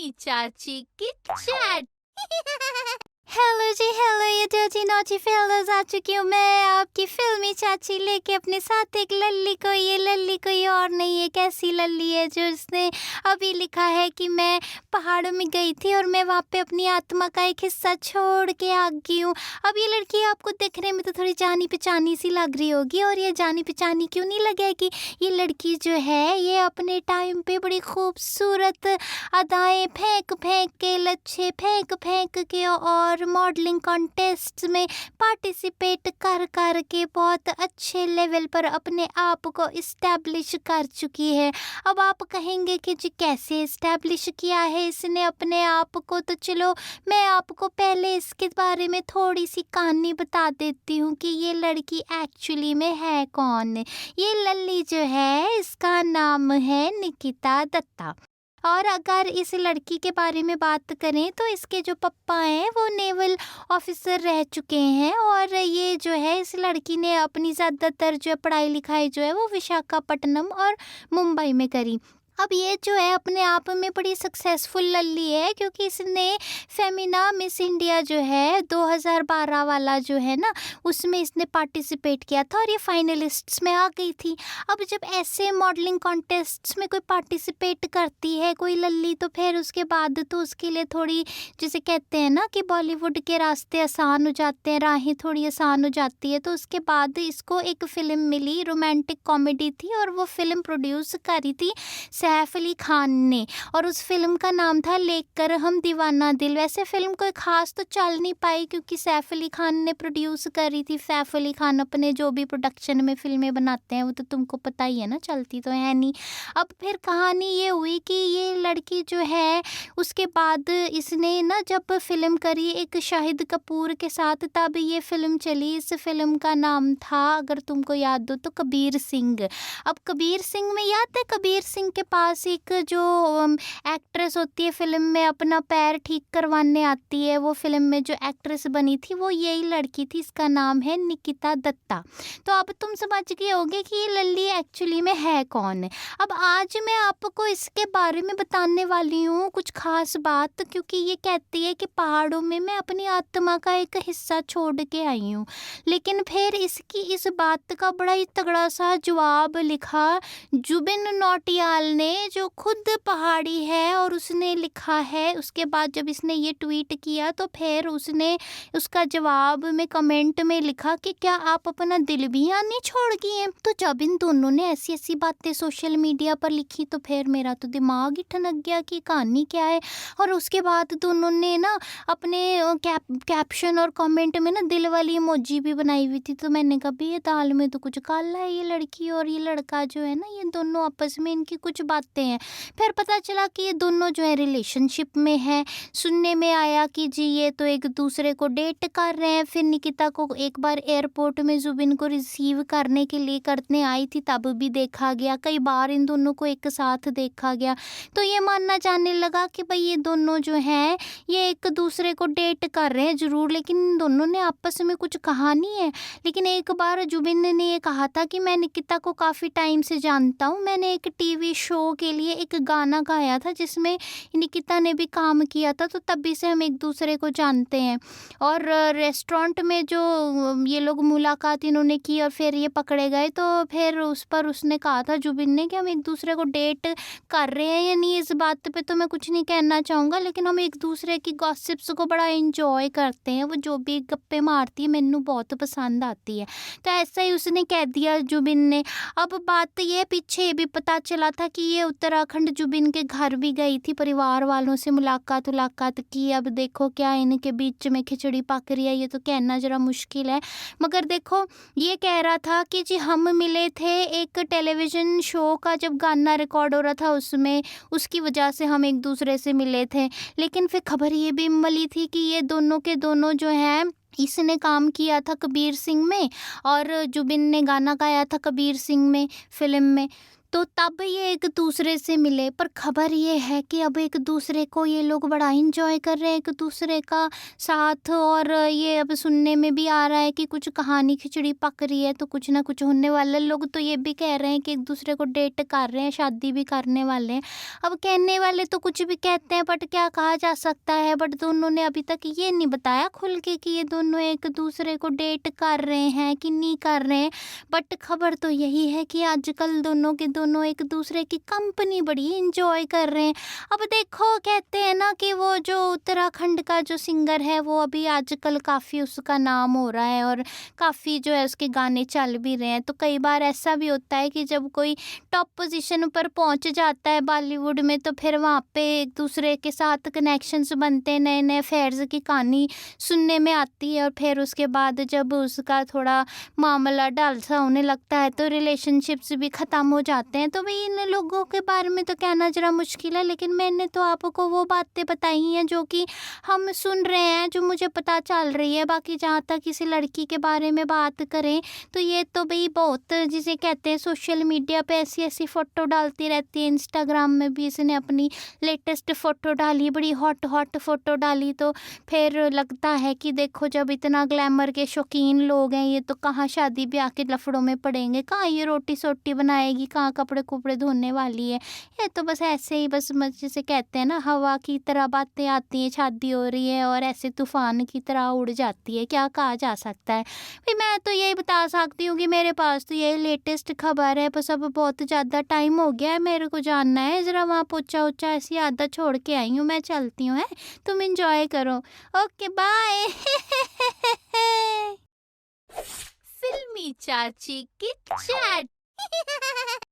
फिल्मी चाची की चैट। हेलो जी हेलो, ये डर्टी नॉटी फेलोज आ चुकी हूँ मैं, आपकी फिल्मी चाची लेके अपने साथ एक लल्ली को। ये लल्ली कोई और नहीं है, कैसी लल्ली है जो उसने अभी लिखा है कि मैं पहाड़ों में गई थी और मैं वहाँ पे अपनी आत्मा का एक हिस्सा छोड़ के आ गई हूँ। अब ये लड़की आपको देखने में तो थोड़ी जानी पहचानी सी लग रही होगी, और ये जानी पहचानी क्यों नहीं लगेगी। ये लड़की जो है ये अपने टाइम पे बड़ी खूबसूरत अदाएं फेंक फेंक के, लच्छे फेंक फेंक के और मॉडलिंग कॉन्टेस्ट में पार्टिसिपेट कर कर के बहुत अच्छे लेवल पर अपने आप को इस्टेब्लिश कर चुकी है। अब आप कहेंगे कि जी कैसे इस्टेब्लिश किया है इसने अपने आप को, तो चलो मैं आपको पहले इसके बारे में थोड़ी सी कहानी बता देती हूँ कि ये लड़की एक्चुअली में है कौन। ये लल्ली जो है इसका नाम है निकिता दत्ता। और अगर इस लड़की के बारे में बात करें तो इसके जो पप्पा हैं वो नेवल ऑफिसर रह चुके हैं, और ये जो है इस लड़की ने अपनी ज़्यादातर जो पढ़ाई लिखाई जो है वो विशाखापट्टनम और मुंबई में करी। अब ये जो है अपने आप में बड़ी सक्सेसफुल लल्ली है, क्योंकि इसने फेमिना मिस इंडिया जो है 2012 वाला जो है ना, उसमें इसने पार्टिसिपेट किया था और ये फाइनलिस्ट्स में आ गई थी। अब जब ऐसे मॉडलिंग कॉन्टेस्ट्स में कोई पार्टिसिपेट करती है कोई लल्ली, तो फिर उसके बाद तो उसके लिए थोड़ी, जिसे कहते हैं ना कि बॉलीवुड के रास्ते आसान हो जाते हैं, राहें थोड़ी आसान हो जाती है। तो उसके बाद इसको एक फ़िल्म मिली, रोमांटिक कॉमेडी थी, और वो फ़िल्म प्रोड्यूस करी थी सैफ अली खान ने, और उस फिल्म का नाम था लेकर हम दीवाना दिल। वैसे फिल्म कोई खास तो चल नहीं पाई क्योंकि सैफ अली खान ने प्रोड्यूस करी थी। सैफ अली खान अपने जो भी प्रोडक्शन में फिल्में बनाते हैं वो तो तुमको पता ही है ना, चलती तो है नहीं। अब फिर कहानी ये हुई कि ये लड़की जो है उसके बाद इसने ना जब फिल्म करी एक शाहिद कपूर के साथ, तब ये फिल्म चली। इस फिल्म का नाम था, अगर तुमको याद हो तो, कबीर सिंह। अब कबीर सिंह में याद है, कबीर सिंह के पास एक जो एक्ट्रेस होती है फिल्म में अपना पैर ठीक करवाने आती है, वो फिल्म में जो एक्ट्रेस बनी थी वो यही लड़की थी, इसका नाम है निकिता दत्ता। तो अब तुम समझ गए होगे कि ये लल्ली एक्चुअली में है कौन। अब आज मैं आपको इसके बारे में बताने वाली हूँ कुछ खास बात, क्योंकि ये कहती है कि पहाड़ों में मैं अपनी आत्मा का एक हिस्सा छोड़ के आई हूँ। लेकिन फिर इसकी इस बात का बड़ा ही तगड़ा सा जवाब लिखा जुबिन नौटियाल ने, जो खुद पहाड़ी है, और उसने लिखा है। उसके बाद जब इसने ये ट्वीट किया तो फिर उसने उसका जवाब में कमेंट में लिखा कि क्या आप अपना दिल भी यहाँ नहीं छोड़ गई हैं। तो जब इन दोनों ने ऐसी ऐसी बातें सोशल मीडिया पर लिखी तो फिर मेरा तो दिमाग ही ठनक गया कि कहानी क्या है। और उसके बाद दोनों ने ना अपने कैप्शन और कमेंट में ना दिल वाली इमोजी भी बनाई हुई थी। तो मैंने कहा भी ये दाल में तो कुछ काला है, ये लड़की और ये लड़का जो है ना, ये दोनों आपस में इनकी कुछ बातें हैं। फिर पता चला कि ये दोनों जो है रिलेशनशिप में हैं। सुनने में आया कि जी ये तो एक दूसरे को डेट कर रहे हैं। फिर निकिता को एक बार एयरपोर्ट में जुबिन को रिसीव करने के लिए करने आई थी, तब भी देखा गया। कई बार इन दोनों को एक साथ देखा गया। तो ये मानना जाने लगा कि भाई ये दोनों जो हैं ये एक दूसरे को डेट कर रहे हैं ज़रूर, लेकिन इन दोनों ने आपस में कुछ कहा नहीं है। लेकिन एक बार जुबिन ने ये कहा था कि मैं निकिता को काफ़ी टाइम से जानता हूँ, मैंने एक टीवी शो के लिए एक गाना गाया था जिसमें निकिता ने भी काम किया था, तो तभी से हम एक दूसरे को जानते हैं। और रेस्टोरेंट में जो ये लोग मुलाकात इन्होंने की और फिर ये पकड़े गए, तो फिर उस पर उसने कहा था जुबिन ने कि हम एक दूसरे को डेट कर रहे हैं या नहीं, इस बात पे तो मैं कुछ नहीं कहना चाहूँगा, लेकिन हम एक दूसरे की गॉसिप्स को बड़ा एंजॉय करते हैं। वो जो भी गप्पे मारती है मैनू बहुत पसंद आती है। तो ऐसा ही उसने कह दिया जुबिन ने। अब बात ये पीछे भी पता चला था कि ये उत्तराखंड जुबिन के घर भी गई थी, परिवार वालों से मुलाकात की। अब देखो क्या इनके बीच में खिचड़ी पक रही है, ये तो कहना ज़रा मुश्किल है। मगर देखो ये कह रहा था कि जी हम मिले थे एक टेलीविज़न शो का, जब गाना रिकॉर्ड हो रहा था उसमें, उसकी वजह से हम एक दूसरे से मिले थे। लेकिन फिर खबर ये भी मिली थी कि ये दोनों के दोनों जो हैं, इसने काम किया था कबीर सिंह में और जुबिन ने गाना गाया था कबीर सिंह में फ़िल्म में। तो तब ये एक दूसरे से मिले, पर खबर ये है कि अब एक दूसरे को ये लोग बड़ा इंजॉय कर रहे हैं एक दूसरे का साथ। और ये अब सुनने में भी आ रहा है कि कुछ कहानी खिचड़ी पक रही है, तो कुछ ना कुछ होने वाला है। लोग तो ये भी कह रहे हैं कि एक दूसरे को डेट कर रहे हैं, शादी भी करने वाले हैं। अब कहने वाले तो कुछ भी कहते हैं, बट क्या कहा जा सकता है। बट दोनों ने अभी तक ये नहीं बताया खुल के कि ये दोनों एक दूसरे को डेट कर रहे हैं कि नहीं कर रहे हैं। बट खबर तो यही है कि आजकल दोनों के दोनों एक दूसरे की कंपनी बड़ी इंजॉय कर रहे हैं। अब देखो, कहते हैं ना कि वो जो उत्तराखंड का जो सिंगर है, वो अभी आजकल काफ़ी उसका नाम हो रहा है और काफ़ी जो है उसके गाने चल भी रहे हैं। तो कई बार ऐसा भी होता है कि जब कोई टॉप पोजीशन पर पहुंच जाता है बॉलीवुड में, तो फिर वहाँ पे एक दूसरे के साथ कनेक्शंस बनते हैं, नए नए अफेयर्स की कहानी सुनने में आती है। और फिर उसके बाद जब उसका थोड़ा मामला ढाल सा होने लगता है, तो रिलेशनशिप्स भी ख़त्म हो जाते हैं। तो भाई इन लोगों के बारे में तो कहना ज़रा मुश्किल है, लेकिन मैंने तो आपको वो बातें बताई हैं जो कि हम सुन रहे हैं, जो मुझे पता चल रही है। बाकी जहाँ तक किसी लड़की के बारे में बात करें, तो ये तो भाई बहुत, जिसे कहते हैं, सोशल मीडिया पे ऐसी ऐसी फ़ोटो डालती रहती है। इंस्टाग्राम में भी इसने अपनी लेटेस्ट फ़ोटो डाली, बड़ी हॉट हॉट फ़ोटो डाली। तो फिर लगता है कि देखो, जब इतना ग्लैमर के शौकीन लोग हैं, ये तो कहाँ शादी ब्याह के लफड़ों में पड़ेंगे, कहाँ ये रोटी सोटी बनाएगी, कहाँ कपड़े कुपड़े धोने वाली है। ये तो बस ऐसे ही, बस जिसे कहते हैं ना, हवा की तरह बातें आती हैं, शादी हो रही है और ऐसे तूफान की तरह उड़ जाती है। क्या कहा जा सकता है भाई। मैं तो यही बता सकती हूँ कि मेरे पास तो यही लेटेस्ट खबर है। बस अब बहुत ज़्यादा टाइम हो गया है, मेरे को जानना है ज़रा वहाँ पोछा ओछा ऐसी आदत छोड़ के आई हूँ। मैं चलती हूँ, है, तुम इंजॉय करो। Okay, bye. फिल्मी चाची की चैट।